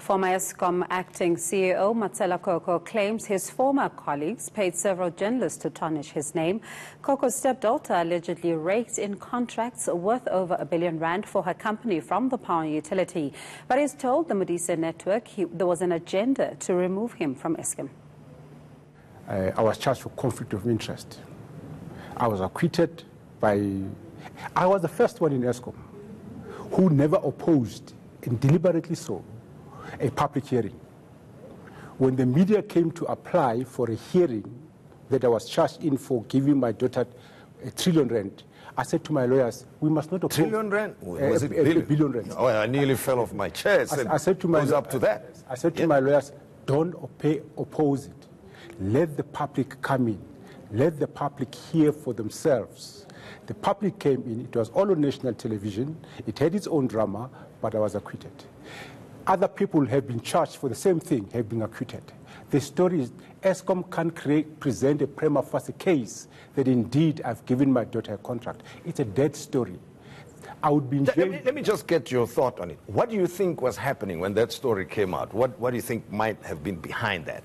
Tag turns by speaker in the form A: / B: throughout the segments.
A: Former Eskom acting CEO Matshela Koko claims his former colleagues paid several journalists to tarnish his name. Koko's stepdaughter allegedly raked in contracts worth over R1 billion for her company from the power utility. But he's told the Modise Network there was an agenda to remove him from Eskom.
B: I was charged for conflict of interest. I was acquitted by... I was the first one in Eskom who never opposed, and deliberately so, a public hearing. When the media came to apply for a hearing that I was charged in for giving my daughter R1 trillion, I said to my lawyers, we must not oppose...
C: R1 trillion? Was it billion?
B: R1 billion.
C: Oh, I nearly fell off my chair.
B: I said to my
C: lawyers, up to that.
B: I said to my lawyers, don't oppose it. Let the public come in. Let the public hear for themselves. The public came in. It was all on national television. It had its own drama, but I was acquitted. Other people have been charged for the same thing, have been acquitted. The story is Eskom can't present a prima facie case that indeed I've given my daughter a contract. It's a dead story. I would be
C: let me just get your thought on it. What do you think was happening when that story came out? What do you think might have been behind that?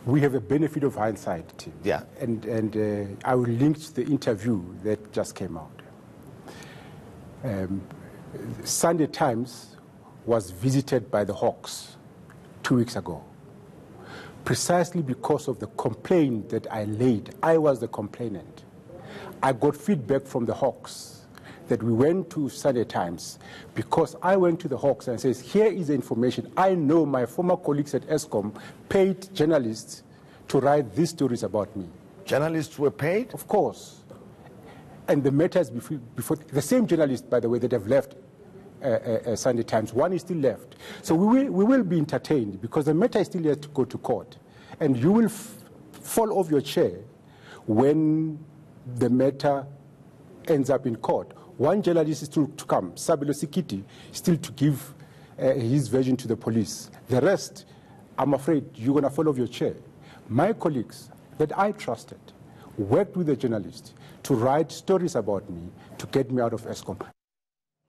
B: We have a benefit of hindsight, Tim.
C: Yeah.
B: And I will link to the interview that just came out. Sunday Times was visited by the Hawks 2 weeks ago, precisely because of the complaint that I laid. I was the complainant. I got feedback from the Hawks that we went to Sunday Times because I went to the Hawks and says, here is the information. I know my former colleagues at Eskom paid journalists to write these stories about me.
C: Journalists were paid?
B: Of course. And the matters before the same journalists, by the way, that have left Sunday Times, one is still left. So we will be entertained because the matter is still yet to go to court. And you will fall off your chair when the matter ends up in court. One journalist is still to come, Sabelo Sikiti, still to give his version to the police. The rest, I'm afraid you're going to fall off your chair. My colleagues that I trusted worked with the journalists to write stories about me to get me out of Eskom.